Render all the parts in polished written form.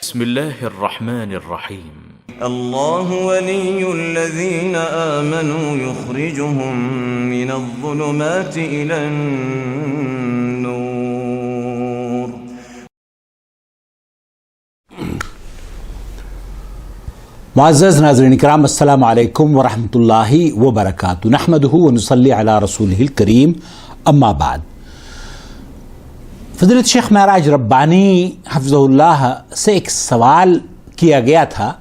بسم الله الرحمن الرحيم الله ولي الذين آمنوا يخرجهم من الظلمات إلى النور. معزز ناظرین کرام، السلام علیکم ورحمۃ اللہ وبرکاتہ. نحمدہ ونصلی علی رسولہ الکریم، اما بعد. فضیلت شیخ معراج ربانی حفظہ اللہ سے ایک سوال کیا گیا تھا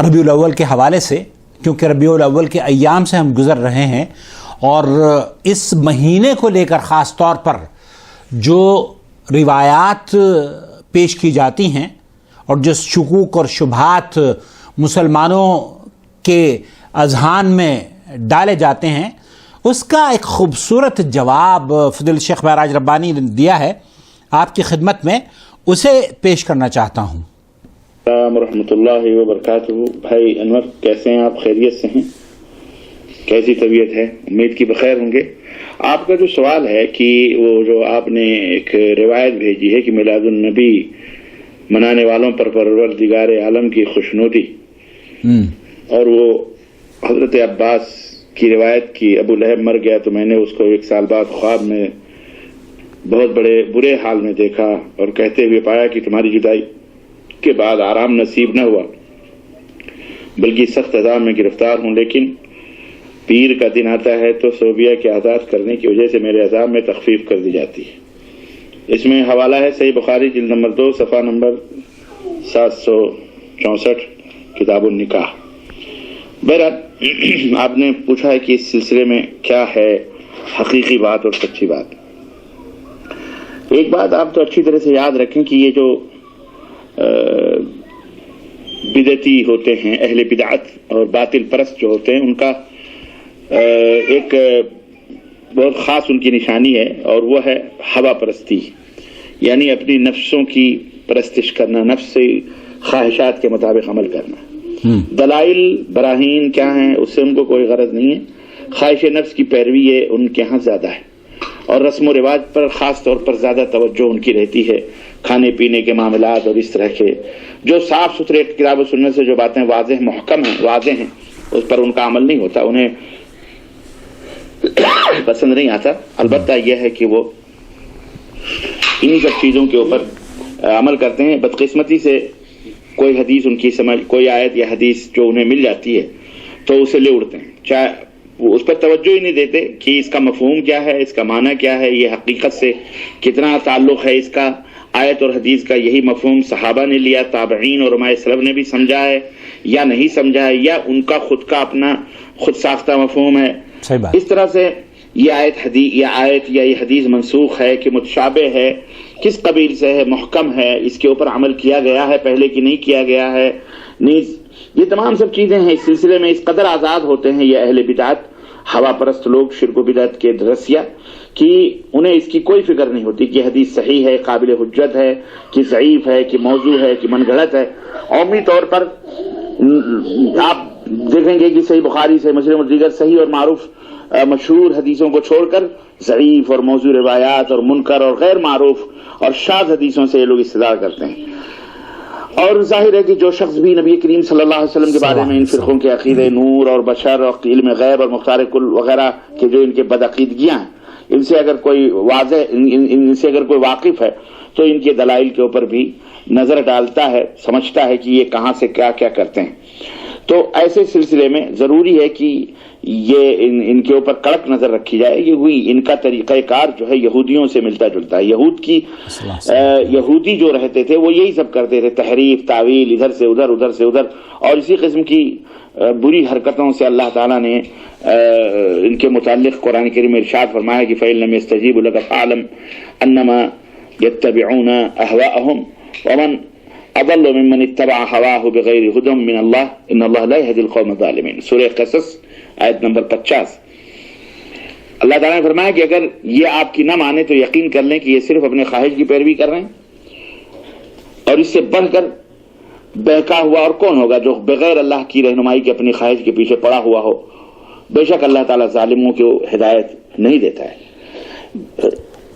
ربیع الاول کے حوالے سے، کیونکہ ربیع الاول کے ایام سے ہم گزر رہے ہیں اور اس مہینے کو لے کر خاص طور پر جو روایات پیش کی جاتی ہیں اور جو شکوک اور شبہات مسلمانوں کے اذہان میں ڈالے جاتے ہیں، اس کا ایک خوبصورت جواب فضیلت شیخ معراج ربانی نے دیا ہے. آپ کی خدمت میں اسے پیش کرنا چاہتا ہوں. السلام ورحمۃ اللہ وبرکاتہ. بھائی انور، کیسے ہیں آپ؟ خیریت سے ہیں؟ کیسی طبیعت ہے؟ امید کی بخیر ہوں گے. آپ کا جو سوال ہے کہ وہ جو آپ نے ایک روایت بھیجی ہے کہ میلاد النبی منانے والوں پر پروردگار عالم کی خوشنودی، اور وہ حضرت عباس کی روایت کی ابو لہب مر گیا تو میں نے اس کو 1 سال بعد خواب میں بہت بڑے برے حال میں دیکھا اور کہتے ہوئے پایا کہ تمہاری جدائی کے بعد آرام نصیب نہ ہوا بلکہ سخت عذاب میں گرفتار ہوں، لیکن پیر کا دن آتا ہے تو صوبیہ کے آزاد کرنے کی وجہ سے میرے عذاب میں تخفیف کر دی جاتی ہے. اس میں حوالہ ہے صحیح بخاری جلد نمبر 2 صفحہ نمبر 764 کتاب النکاح. بہرحال آپ نے پوچھا ہے کہ اس سلسلے میں کیا ہے حقیقی بات اور سچی بات. ایک بات آپ تو اچھی طرح سے یاد رکھیں کہ یہ جو بدعتی ہوتے ہیں، اہل بدعت اور باطل پرست جو ہوتے ہیں، ان کا ایک بہت خاص ان کی نشانی ہے اور وہ ہے ہوا پرستی، یعنی اپنی نفسوں کی پرستش کرنا، نفسی خواہشات کے مطابق عمل کرنا. دلائل براہین کیا ہیں اس سے ان کو کوئی غرض نہیں ہے. خواہش نفس کی پیروی ہے ان کے ہاں زیادہ ہے، اور رسم و رواج پر خاص طور پر زیادہ توجہ ان کی رہتی ہے. کھانے پینے کے معاملات اور اس طرح کے جو صاف ستھرے کتاب و سنت سے جو باتیں واضح محکم ہیں، واضح ہیں، اس پر ان کا عمل نہیں ہوتا، انہیں پسند نہیں آتا. البتہ یہ ہے کہ وہ انہی سب چیزوں کے اوپر عمل کرتے ہیں. بدقسمتی سے کوئی حدیث ان کی سمجھ، کوئی آیت یا حدیث جو انہیں مل جاتی ہے تو اسے لے اڑتے ہیں، چاہے وہ اس پر توجہ ہی نہیں دیتے کہ اس کا مفہوم کیا ہے، اس کا معنی کیا ہے، یہ حقیقت سے کتنا تعلق ہے اس کا. آیت اور حدیث کا یہی مفہوم صحابہ نے لیا، تابعین اور علماء سلف نے بھی سمجھا ہے یا نہیں سمجھا ہے، یا ان کا خود کا اپنا خود ساختہ مفہوم ہے. اس طرح سے یہ آیت یا یہ حدیث منسوخ ہے کہ متشابہ ہے، کس قبیل سے ہے، محکم ہے، اس کے اوپر عمل کیا گیا ہے پہلے کی نہیں کیا گیا ہے نیز. یہ تمام سب چیزیں ہیں. اس سلسلے میں اس قدر آزاد ہوتے ہیں یہ اہل بدعت، ہوا پرست لوگ، شرک و بدعت کے رسیا، کہ انہیں اس کی کوئی فکر نہیں ہوتی کہ حدیث صحیح ہے، قابل حجت ہے، کہ ضعیف ہے، کہ موضوع ہے، کہ من گھڑت ہے. عمومی طور پر آپ دیکھیں گے کہ صحیح بخاری، صحیح مسلم اور دیگر صحیح اور معروف مشہور حدیثوں کو چھوڑ کر ضعیف اور موضوع روایات اور منکر اور غیر معروف اور شاذ حدیثوں سے یہ لوگ استدلال کرتے ہیں. اور ظاہر ہے کہ جو شخص بھی نبی کریم صلی اللہ علیہ وسلم کے بارے میں ان فرقوں کے عقیدے نور اور بشر اور علم غیب اور مختار کل وغیرہ کے جو ان کے بدعقیدگیاں ہیں، ان سے اگر کوئی واقف ہے تو ان کے دلائل کے اوپر بھی نظر ڈالتا ہے، سمجھتا ہے کہ یہ کہاں سے کیا کیا کرتے ہیں. تو ایسے سلسلے میں ضروری ہے کہ یہ ان کے اوپر کڑک نظر رکھی جائے. یہ ہوئی ان کا طریقہ کار جو ہے یہودیوں سے ملتا جلتا ہے. یہودی جو رہتے تھے وہ یہی سب کرتے تھے، تحریف، تعویل، ادھر سے ادھر، ادھر سے ادھر، اور اسی قسم کی بری حرکتوں سے اللہ تعالیٰ نے ان کے متعلق قرآن کریم میں ارشاد فرمایا کہ فَإِن لَّمْ يَسْتَجِيبُوا لَكَ فَاعْلَمْ أَنَّمَا يَتَّبِعُونَ أَهْوَاءَهُمْ وَمَنْ أَضَلُّ مِمَّنِ اتَّبَعَ هَوَاهُ بِغَيْرِ هُدًى مِّنَ اللَّهِ إِنَّ اللَّهَ لَا يَهْدِي الْقَوْمَ الظَّالِمِينَ. سورہ قصص آیت نمبر 50. اللہ تعالیٰ نے فرمایا کہ اگر یہ آپ کی نہ مانے تو یقین کر لیں کہ یہ صرف اپنے خواہش کی پیروی کر رہے ہیں، اور اس سے بڑھ کر بہکا ہوا اور کون ہوگا جو بغیر اللہ کی رہنمائی کے اپنی خواہش کے پیچھے پڑا ہوا ہو. بے شک اللہ تعالیٰ ظالموں کو ہدایت نہیں دیتا ہے.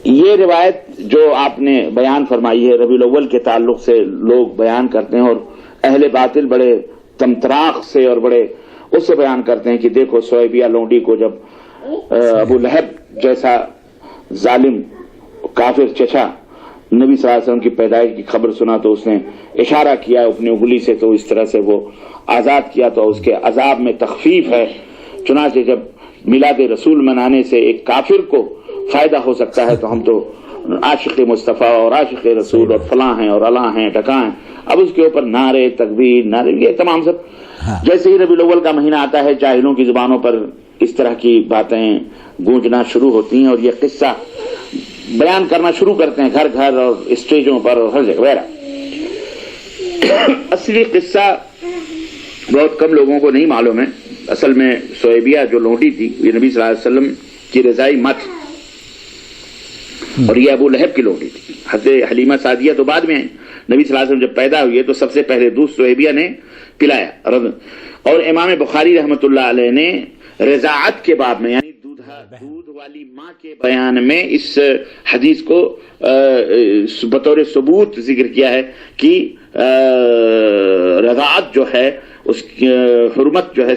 یہ روایت جو آپ نے بیان فرمائی ہے ربیع الاول کے تعلق سے لوگ بیان کرتے ہیں، اور اہل باطل بڑے تمتراق سے اور بڑے اس سے بیان کرتے ہیں کہ دیکھو سویبیہ لونڈی کو جب ابو لہب جیسا ظالم کافر چچا نبی صلی اللہ علیہ وسلم کی پیدائش کی خبر سنا تو اس نے اشارہ کیا اپنی انگلی سے، تو اس طرح سے وہ آزاد کیا، تو اس کے عذاب میں تخفیف ہے۔ چنانچہ جب میلاد رسول منانے سے ایک کافر کو فائدہ ہو سکتا ہے تو ہم تو عاشق مصطفیٰ اور عاشق رسول اور فلاں ہیں اور اللہ ہیں ٹکاں ہیں، اب اس کے اوپر نعرے تکبیر نعرے یہ تمام سب جیسے ہی ربیع الاول کا مہینہ آتا ہے جاہلوں کی زبانوں پر اس طرح کی باتیں گونجنا شروع ہوتی ہیں، اور یہ قصہ بیان کرنا شروع کرتے ہیں گھر گھر اور اسٹیجوں پر اور ہر جگہ وغیرہ۔ اصلی قصہ بہت کم لوگوں کو نہیں معلوم ہے۔ اصل میں سویبیہ جو لونڈی تھی یہ نبی صلی اللہ علیہ وسلم کی رضائی ماں تھی، اور یہ ابو لہب کی لونڈی تھی۔ حضرت حلیمہ سعدیہ تو بعد میں ہیں، نبی صلی اللہ علیہ وسلم جب پیدا ہوئی ہے تو سب سے پہلے دودھ سویبیہ نے پلایا۔ اور امام بخاری رحمۃ اللہ علیہ نے رضاعت کے باب میں، یعنی دودھ والی ماں کے بیان میں اس حدیث کو بطور ثبوت ذکر کیا ہے کہ رضاعت جو ہے اس کی حرمت جو ہے،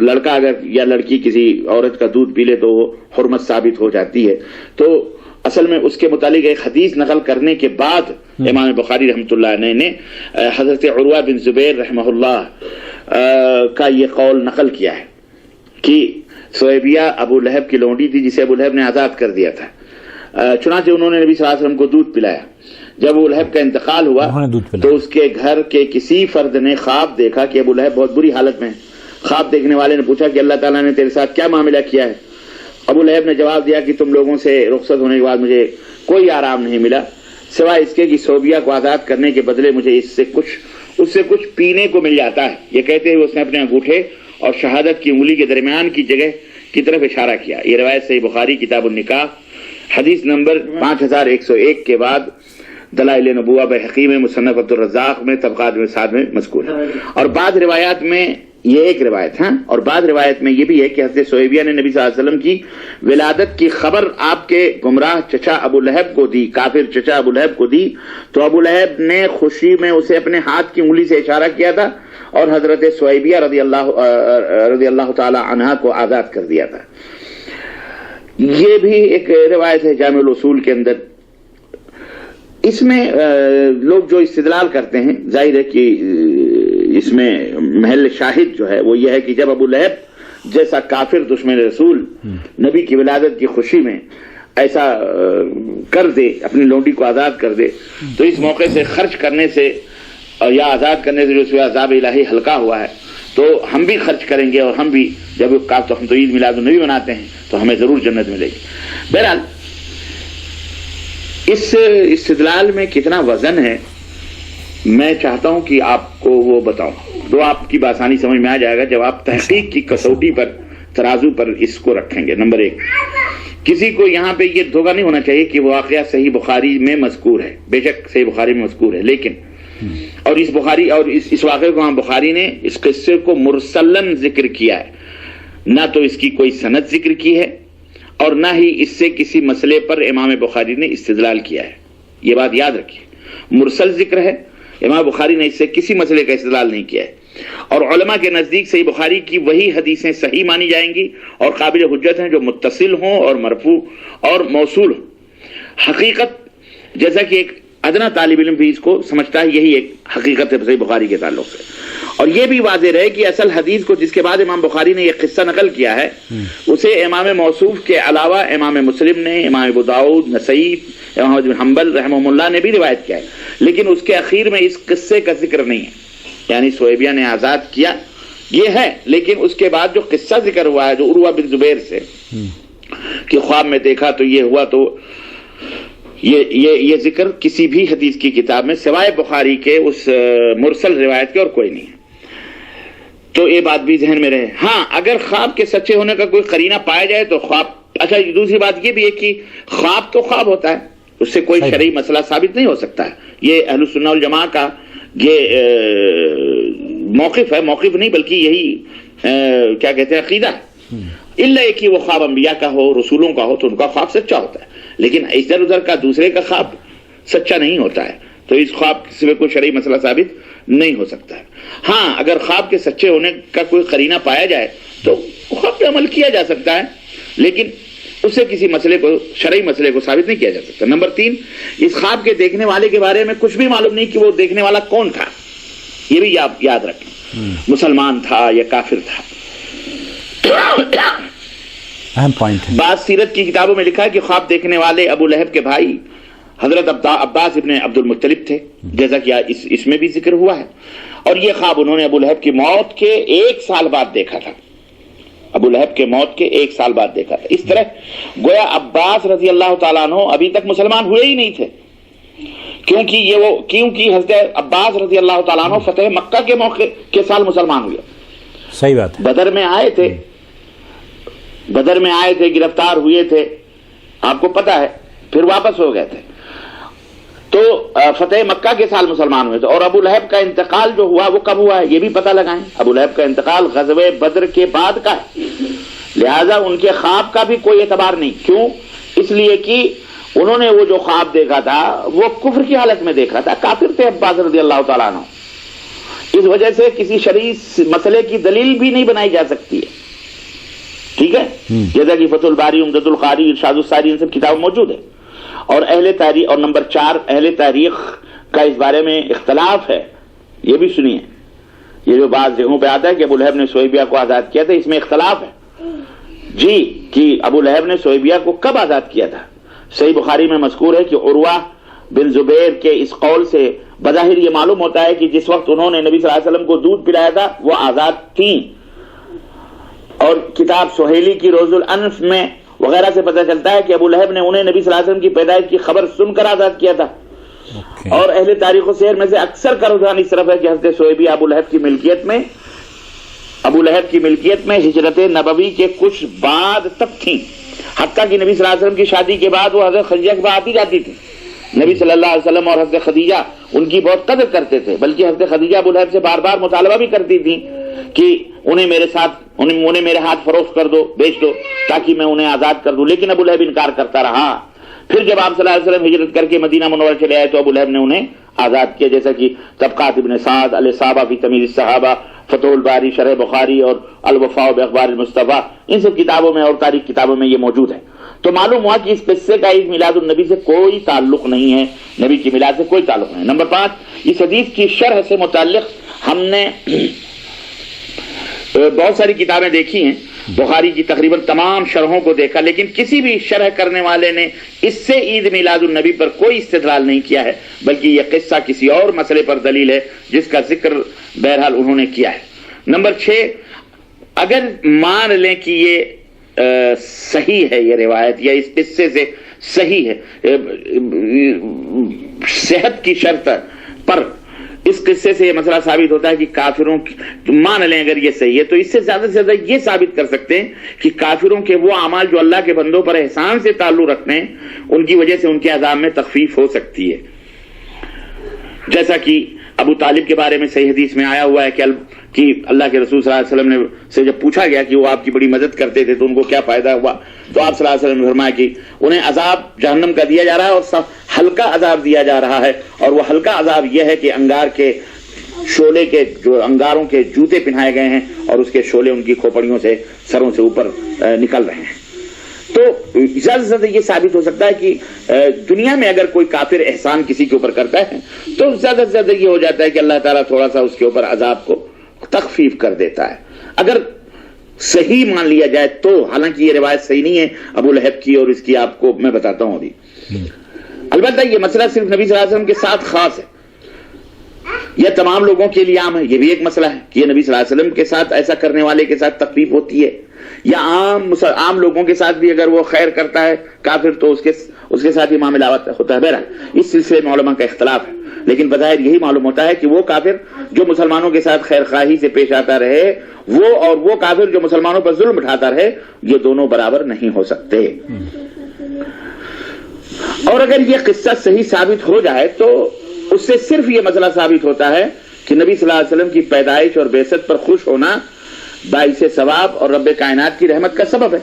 لڑکا اگر یا لڑکی کسی عورت کا دودھ پی لے تو وہ حرمت ثابت ہو جاتی ہے۔ تو اصل میں اس کے متعلق ایک حدیث نقل کرنے کے بعد امام بخاری رحمۃ اللہ علیہ نے حضرت عروہ بن زبیر رحمہ اللہ کا یہ قول نقل کیا ہے کہ سویبیہ ابو لہب کی لونڈی تھی جسے ابو لہب نے آزاد کر دیا تھا۔ چنانچہ انہوں نے نبی صلی اللہ علیہ وسلم کو دودھ پلایا۔ جب ابو لہب کا انتقال ہوا تو اس کے گھر کے کسی فرد نے خواب دیکھا کہ ابو لہب بہت بری حالت میں ہے۔ خواب دیکھنے والے نے پوچھا کہ اللہ تعالیٰ نے تیرے ساتھ کیا معاملہ کیا ہے؟ ابو لہب نے جواب دیا کہ تم لوگوں سے رخصت ہونے کے بعد مجھے کوئی آرام نہیں ملا سوائے اس کے کہ سویبیہ کو آزاد کرنے کے بدلے مجھے اس سے کچھ پینے کو مل جاتا ہے۔ یہ کہتے ہوئے اس نے اپنے انگوٹھے اور شہادت کی انگلی کے درمیان کی جگہ کی طرف اشارہ کیا۔ یہ روایت صحیح بخاری کتاب النکاح حدیث نمبر 5101 کے بعد دلائل نبوہ بحقی میں، مصنف عبدالرزاق میں، طبقات میں ساتھ میں مذکور ہے۔ اور بعض روایات میں یہ ایک روایت ہے، اور بعض روایت میں یہ بھی ہے کہ حضرت سویبیہ نے نبی صلی اللہ علیہ وسلم کی ولادت کی خبر آپ کے گمراہ چچا ابو لہب کو دی، کافر چچا ابو لہب کو دی، تو ابو لہب نے خوشی میں اسے اپنے ہاتھ کی انگلی سے اشارہ کیا تھا اور حضرت سویبیہ رضی اللہ تعالی عنہا کو آزاد کر دیا تھا۔ یہ بھی ایک روایت ہے جامع الاصول کے اندر۔ اس میں لوگ جو استدلال کرتے ہیں، ظاہر ہے کہ اس میں محل شاہد جو ہے وہ یہ ہے کہ جب ابو لہب جیسا کافر دشمن رسول نبی کی ولادت کی خوشی میں ایسا کر دے، اپنی لونڈی کو آزاد کر دے، تو اس موقع سے خرچ کرنے سے یا آزاد کرنے سے جو اس عذاب الہی ہلکا ہوا ہے تو ہم بھی خرچ کریں گے، اور ہم بھی جب ہم تو عید میلاد النبی مناتے ہیں تو ہمیں ضرور جنت ملے گی۔ بہرحال اس استدلال میں کتنا وزن ہے میں چاہتا ہوں کہ آپ کو وہ بتاؤں، تو آپ کی بآسانی سمجھ میں آ جائے گا جب آپ تحقیق کی کسوٹی پر ترازو پر اس کو رکھیں گے۔ نمبر 1، کسی کو یہاں پہ یہ دھوکہ نہیں ہونا چاہیے کہ وہ واقعہ صحیح بخاری میں مذکور ہے، بے شک صحیح بخاری میں مذکور ہے، لیکن اور اس واقعے کو امام بخاری نے اس قصے کو مرسلن ذکر کیا ہے، نہ تو اس کی کوئی سند ذکر کی ہے اور نہ ہی اس سے کسی مسئلے پر امام بخاری نے استدلال کیا ہے۔ یہ بات یاد رکھیے، مرسل ذکر ہے، امام بخاری نے اس سے کسی مسئلے کا استدلال نہیں کیا ہے، اور علماء کے نزدیک صحیح بخاری کی وہی حدیثیں صحیح مانی جائیں گی اور قابل حجت ہیں جو متصل ہوں اور مرفوع اور موصول ہوں۔ حقیقت جیسا کہ ایک ادنا طالب علم بھی اس کو سمجھتا ہے، یہی ایک حقیقت ہے صحیح بخاری کے تعلق سے۔ اور یہ بھی واضح رہے کہ اصل حدیث کو جس کے بعد امام بخاری نے یہ قصہ نقل کیا ہے اسے امام موصوف کے علاوہ امام مسلم نے، امام ابو داؤد، نسائی، امام احمد بن حنبل رحمہ اللہ نے بھی روایت کیا ہے، لیکن اس کے اخیر میں اس قصے کا ذکر نہیں ہے، یعنی سویبیہ نے آزاد کیا یہ ہے، لیکن اس کے بعد جو قصہ ذکر ہوا ہے جو عروہ بن زبیر سے کہ خواب میں دیکھا تو یہ ہوا، تو یہ ذکر کسی بھی حدیث کی کتاب میں سوائے بخاری کے اس مرسل روایت کے اور کوئی نہیں ہے۔ تو یہ بات بھی ذہن میں رہے۔ ہاں، اگر خواب کے سچے ہونے کا کوئی قرینہ پایا جائے تو خواب، اچھا دوسری بات یہ بھی ہے کہ خواب تو خواب ہوتا ہے، اس سے کوئی شرعی مسئلہ ثابت نہیں ہو سکتا ہے۔ یہ اہل السنہ والجماعہ کا یہ موقف ہے، موقف نہیں بلکہ یہی کیا کہتے ہیں عقیدہ ہے۔ الا کہ وہ خواب انبیاء کا ہو، رسولوں کا ہو، تو ان کا خواب سچا ہوتا ہے، لیکن ادھر ادھر کا دوسرے کا خواب سچا نہیں ہوتا ہے، تو اس خواب سے کوئی شرعی مسئلہ ثابت نہیں ہو سکتا ہے۔ ہاں اگر خواب کے سچے ہونے کا کوئی قرینہ پایا جائے تو خواب پہ عمل کیا جا سکتا ہے، لیکن اس سے کسی مسئلے کو، شرعی مسئلے کو ثابت نہیں کیا جا سکتا۔ نمبر 3، اس خواب کے دیکھنے والے کے بارے میں کچھ بھی معلوم نہیں کہ وہ دیکھنے والا کون تھا، یہ بھی یاد رکھیں، مسلمان تھا یا کافر تھا۔ اہم پوائنٹ ہے۔ بعض سیرت کی کتابوں میں لکھا ہے کہ خواب دیکھنے والے ابو لہب کے بھائی حضرت عباس ابن عبد المطلب تھے، جیسا کہ اس میں بھی ذکر ہوا ہے، اور یہ خواب انہوں نے ابو لہب کی موت کے 1 سال بعد دیکھا تھا، ابو لہب کے موت کے 1 سال بعد دیکھا تھا۔ اس طرح گویا عباس رضی اللہ تعالیٰ عنہ ابھی تک مسلمان ہوئے ہی نہیں تھے، کیونکہ حضرت عباس رضی اللہ تعالیٰ عنہ فتح مکہ کے موقع کے سال مسلمان ہوئے۔ صحیح بات ہے۔ بدر میں آئے تھے، گرفتار ہوئے تھے، آپ کو پتا ہے، پھر واپس ہو گئے تھے، تو فتح مکہ کے سال مسلمان ہوئے تھے۔ اور ابو لہب کا انتقال جو ہوا وہ کب ہوا ہے یہ بھی پتہ لگائیں۔ ابو لہب کا انتقال غزوہ بدر کے بعد کا ہے، لہذا ان کے خواب کا بھی کوئی اعتبار نہیں۔ کیوں؟ اس لیے کہ انہوں نے وہ جو خواب دیکھا تھا وہ کفر کی حالت میں دیکھا تھا، کافر تھے عباس رضی اللہ تعالیٰ عنہ، اس وجہ سے کسی شرعی مسئلے کی دلیل بھی نہیں بنائی جا سکتی ہے، ٹھیک ہے، جیسا کہ فتح الباری، عمدۃ القاری، ارشاد الساری، ان سب کتاب موجود ہے۔ اور اہل تاریخ، اور نمبر 4 اہل تاریخ کا اس بارے میں اختلاف ہے، یہ بھی سنیے، یہ جو بعض جگہوں پہ آتا ہے کہ ابو لہب نے سویبیہ کو آزاد کیا تھا، اس میں اختلاف ہے جی کہ ابو لہب نے سویبیہ کو کب آزاد کیا تھا۔ صحیح بخاری میں مذکور ہے کہ عروہ بن زبیر کے اس قول سے بظاہر یہ معلوم ہوتا ہے کہ جس وقت انہوں نے نبی صلی اللہ علیہ وسلم کو دودھ پلایا تھا وہ آزاد تھیں، اور کتاب سہیلی کی روز الانف میں وغیرہ سے پتہ چلتا ہے کہ ابو لہب نے انہیں نبی صلی اللہ علیہ وسلم کی پیدائش کی خبر سن کر آزاد کیا تھا۔ اور اہل تاریخ و سیر میں سے اکثر کا رجحان اس طرف ہے کہ حضرت سویبی ابو لہب کی ملکیت میں ہجرت نبوی کے کچھ بعد تک تھیں، حتیٰ کہ نبی صلی اللہ علیہ وسلم کی شادی کے بعد وہ حضرت خدیجہ کے پاس آتی جاتی تھی۔ نبی صلی اللہ علیہ وسلم اور حضرت خدیجہ ان کی بہت قدر کرتے تھے، بلکہ حضرت خدیجہ ابو لہب سے بار بار مطالبہ بھی کرتی تھی کہ انہیں میرے ہاتھ فروخت کر دو، بیچ دو، تاکہ میں انہیں آزاد کر دوں، لیکن ابو لہب انکار کرتا رہا۔ پھر جب آپ صلی اللہ علیہ وسلم ہجرت کر کے مدینہ منورہ چلے آئے تو ابو لہب نے انہیں آزاد کیا، جیسا کہ طبقات ابن سعد، الاصابہ فی تمیز الصحابہ، فتح الباری، شرح بخاری اور الوفاء باخبار المصطفیٰ، ان سب کتابوں میں اور تاریخ کتابوں میں یہ موجود ہے۔ تو معلوم ہوا کہ اس قصے کا عید میلاد النبی سے کوئی تعلق نہیں ہے، نبی کی میلاد سے کوئی تعلق نہیں۔ نمبر 5، اس حدیث کی شرح سے متعلق ہم نے بہت ساری کتابیں دیکھی ہیں، بخاری کی تقریباً تمام شرحوں کو دیکھا، لیکن کسی بھی شرح کرنے والے نے اس سے عید میلاد النبی پر کوئی استدلال نہیں کیا ہے، بلکہ یہ قصہ کسی اور مسئلے پر دلیل ہے جس کا ذکر بہرحال انہوں نے کیا ہے۔ نمبر 6، اگر مان لیں کہ یہ صحیح ہے یہ روایت، یا اس قصے سے صحیح ہے، صحت کی شرط پر اس قصے سے یہ مسئلہ ثابت ہوتا ہے کہ کافروں مان لیں اگر یہ صحیح ہے تو اس سے زیادہ یہ ثابت کر سکتے ہیں کہ کافروں کے وہ اعمال جو اللہ کے بندوں پر احسان سے تعلق رکھتے ہیں ان کی وجہ سے ان کے عذاب میں تخفیف ہو سکتی ہے، جیسا کہ ابو طالب کے بارے میں صحیح حدیث میں آیا ہوا ہے کہ اللہ کے رسول صلی اللہ علیہ وسلم نے سے جب پوچھا گیا کہ وہ آپ کی بڑی مدد کرتے تھے تو ان کو کیا فائدہ ہوا، تو آپ صلی اللہ علیہ وسلم نے فرمایا کہ انہیں عذاب جہنم کا دیا جا رہا ہے اور ہلکا عذاب دیا جا رہا ہے، اور وہ ہلکا عذاب یہ ہے کہ انگار کے شعلے کے جو انگاروں کے جوتے پہنائے گئے ہیں اور اس کے شعلے ان کی کھوپڑیوں سے سروں سے اوپر نکل رہے ہیں۔ تو زیادہ سے زیادہ یہ ثابت ہو سکتا ہے کہ دنیا میں اگر کوئی کافر احسان کسی کے اوپر کرتا ہے تو زیادہ سے زیادہ یہ ہو جاتا ہے کہ اللہ تعالیٰ تھوڑا سا اس کے اوپر عذاب کو تخفیف کر دیتا ہے، اگر صحیح مان لیا جائے تو۔ حالانکہ یہ روایت صحیح نہیں ہے ابو لہب کی، اور اس کی آپ کو میں بتاتا ہوں ابھی۔ البتہ یہ مسئلہ صرف نبی صلی اللہ علیہ وسلم کے ساتھ خاص ہے، یہ تمام لوگوں کے لیے عام ہے، یہ بھی ایک مسئلہ ہے کہ یہ نبی صلی اللہ علیہ وسلم کے ساتھ ایسا کرنے والے کے ساتھ تخفیف ہوتی ہے، یا عام لوگوں کے ساتھ بھی اگر وہ خیر کرتا ہے کافر تو اس کے ساتھ ہی معاملہ ہوتا ہے۔ بہرحال اس سلسلے میں علماء کا اختلاف ہے، لیکن بظاہر یہی معلوم ہوتا ہے کہ وہ کافر جو مسلمانوں کے ساتھ خیر خواہی سے پیش آتا رہے وہ کافر جو مسلمانوں پر ظلم اٹھاتا رہے، یہ دونوں برابر نہیں ہو سکتے۔ اور اگر یہ قصہ صحیح ثابت ہو جائے تو اس سے صرف یہ مسئلہ ثابت ہوتا ہے کہ نبی صلی اللہ علیہ وسلم کی پیدائش اور بعثت پر خوش ہونا باعث ثواب اور رب کائنات کی رحمت کا سبب ہے.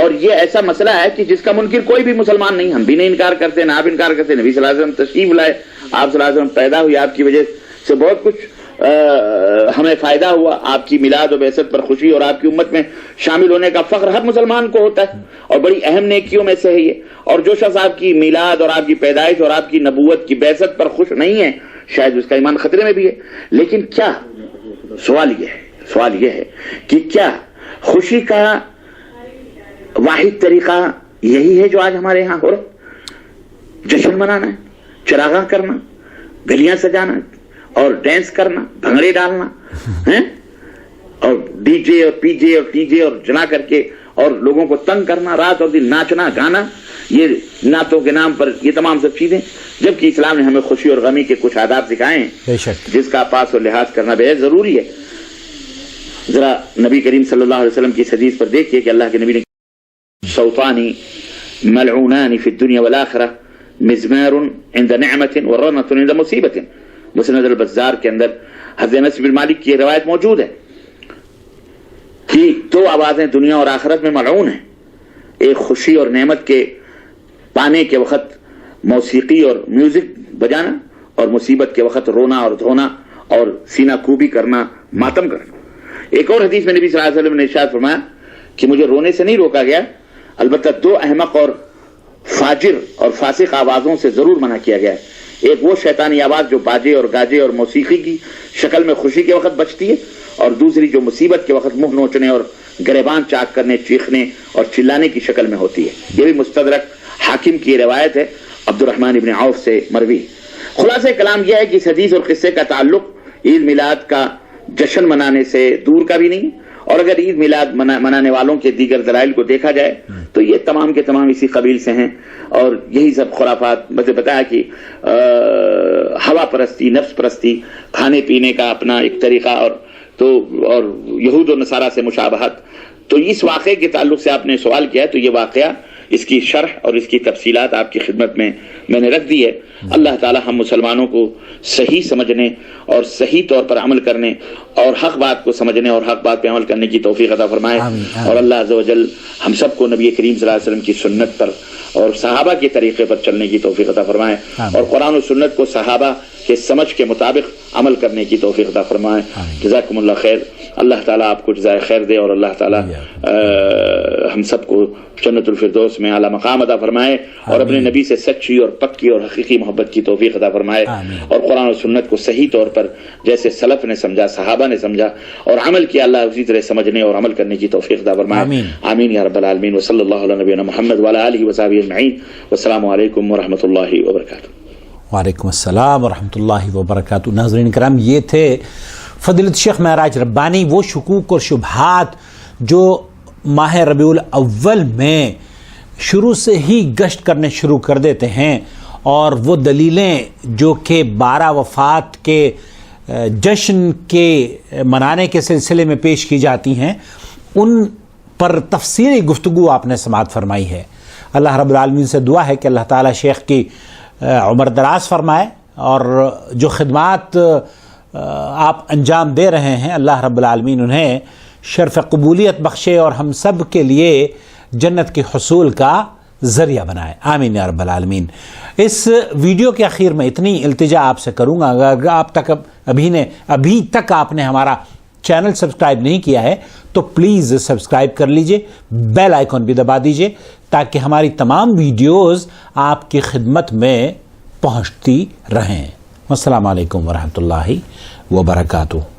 اور یہ ایسا مسئلہ ہے کہ جس کا منکر کوئی بھی مسلمان نہیں. ہم بھی نہیں انکار کرتے، نہ آپ انکار کرتے. نبی صلی اللہ علیہ وسلم تشریف لائے، آپ صلی اللہ علیہ وسلم پیدا ہوئے، آپ کی وجہ سے بہت کچھ ہمیں فائدہ ہوا. آپ کی میلاد و بعثت پر خوشی اور آپ کی امت میں شامل ہونے کا فخر ہر مسلمان کو ہوتا ہے، اور بڑی اہم نیکیوں میں سے ہے یہ. اور جو شخص آپ کی میلاد اور آپ کی پیدائش اور آپ کی نبوت کی بعثت پر خوش نہیں ہے، شاید اس کا ایمان خطرے میں بھی ہے. لیکن کیا سوال یہ ہے کہ کیا خوشی کا واحد طریقہ یہی ہے جو آج ہمارے ہاں ہو رہا ہے؟ جشن منانا ہے، چراغاں کرنا، گلیاں سجانا اور ڈانس کرنا، بھنگڑے ڈالنا، اور ڈی جے اور پی جے اور ٹی جے اور جلا کر کے اور لوگوں کو تنگ کرنا، رات اور دن ناچنا گانا، یہ نعتوں کے نام پر یہ تمام سب چیزیں، جبکہ اسلام نے ہمیں خوشی اور غمی کے کچھ آداب سکھائے ہیں جس کا پاس اور لحاظ کرنا بے حد ضروری ہے. ذرا نبی کریم صلی اللہ علیہ وسلم کی حدیث پر دیکھیے کہ اللہ کے نبی نے صوتانی ملعونان فی الدنیا والآخرہ مزمار عند نعمت ورنۃ عند مصیبت. مسند البزار کے اندر حضرت انس بن مالک کی روایت موجود ہے کہ دو آوازیں دنیا اور آخرت میں ملعون ہیں. ایک خوشی اور نعمت کے پانے کے وقت موسیقی اور میوزک بجانا، اور مصیبت کے وقت رونا اور دھونا اور سینہ کوبی کرنا، ماتم کرنا. ایک اور حدیث میں نبی صلی اللہ علیہ وسلم نے ارشاد فرمایا کہ مجھے رونے سے نہیں روکا گیا، البتہ دو احمق اور فاجر اور فاسق آوازوں سے ضرور منع کیا گیا ہے. ایک وہ شیطانی آواز جو باجے اور گاجے اور موسیقی کی شکل میں خوشی کے وقت بجتی ہے، اور دوسری جو مصیبت کے وقت منہ نوچنے اور گریبان چاک کرنے، چیخنے اور چلانے کی شکل میں ہوتی ہے. یہ بھی مستدرک حاکم کی روایت ہے عبد الرحمن ابن عوف سے مروی. خلاصہ کلام یہ ہے کہ اس حدیث اور قصے کا تعلق عید میلاد کا جشن منانے سے دور کا بھی نہیں، اور اگر عید میلاد منانے والوں کے دیگر دلائل کو دیکھا جائے تو یہ تمام کے تمام اسی قبیل سے ہیں، اور یہی سب خرافات. مجھے بتایا کہ ہوا پرستی، نفس پرستی، کھانے پینے کا اپنا ایک طریقہ، اور یہود و نصارہ سے مشابہت. تو اس واقعے کے تعلق سے آپ نے سوال کیا ہے، تو یہ واقعہ، اس کی شرح اور اس کی تفصیلات آپ کی خدمت میں نے رکھ دی ہے. اللہ تعالی ہم مسلمانوں کو صحیح سمجھنے اور صحیح طور پر عمل کرنے اور حق بات کو سمجھنے اور حق بات پہ عمل کرنے کی توفیق عطا فرمائے. اور اللہ عز و جل ہم سب کو نبی کریم صلی اللہ علیہ وسلم کی سنت پر اور صحابہ کے طریقے پر چلنے کی توفیق عطا فرمائے، اور قرآن و سنت کو صحابہ کے سمجھ کے مطابق عمل کرنے کی توفیق عطا فرمائے. جزاکم اللہ خیر. اللہ تعالیٰ آپ کو جزائے خیر دے، اور اللہ تعالیٰ ہم سب کو جنت الفردوس میں اعلیٰ مقام عطا فرمائے، اور اپنے نبی سے سچی اور پکی اور حقیقی محبت کی توفیق عطا فرمائے، اور قرآن و سنت کو صحیح طور پر جیسے سلف نے سمجھا، صحابہ نے سمجھا اور عمل کیا، اللہ اسی طرح سمجھنے اور عمل کرنے کی توفیق عطا فرمائے. آمین یا رب العالمین. وصلی اللہ علی نبینا محمد وعلی آلہ وصحبہ اجمعین. والسلام علیکم ورحمۃ اللہ وبرکاتہ. وعلیکم السلام ورحمۃ اللہ وبرکاتہ. ناظرین کرام، یہ تھے فضیلت شیخ معراج ربانی. وہ شکوک اور شبہات جو ماہ ربیع الاول میں شروع سے ہی گشت کرنے شروع کر دیتے ہیں، اور وہ دلیلیں جو کہ 12 وفات کے جشن کے منانے کے سلسلے میں پیش کی جاتی ہیں، ان پر تفصیلی گفتگو آپ نے سماعت فرمائی ہے. اللہ رب العالمین سے دعا ہے کہ اللہ تعالیٰ شیخ کی عمر دراز فرمائے، اور جو خدمات آپ انجام دے رہے ہیں اللہ رب العالمین انہیں شرف قبولیت بخشے اور ہم سب کے لیے جنت کے حصول کا ذریعہ بنائے. آمین یا رب العالمین. اس ویڈیو کے اخیر میں اتنی التجا آپ سے کروں گا، اگر آپ تک ابھی تک آپ نے ہمارا چینل سبسکرائب نہیں کیا ہے تو پلیز سبسکرائب کر لیجئے، بیل آئیکن بھی دبا دیجئے تاکہ ہماری تمام ویڈیوز آپ کی خدمت میں پہنچتی رہیں. السلام علیکم ورحمۃ اللہ وبرکاتہ.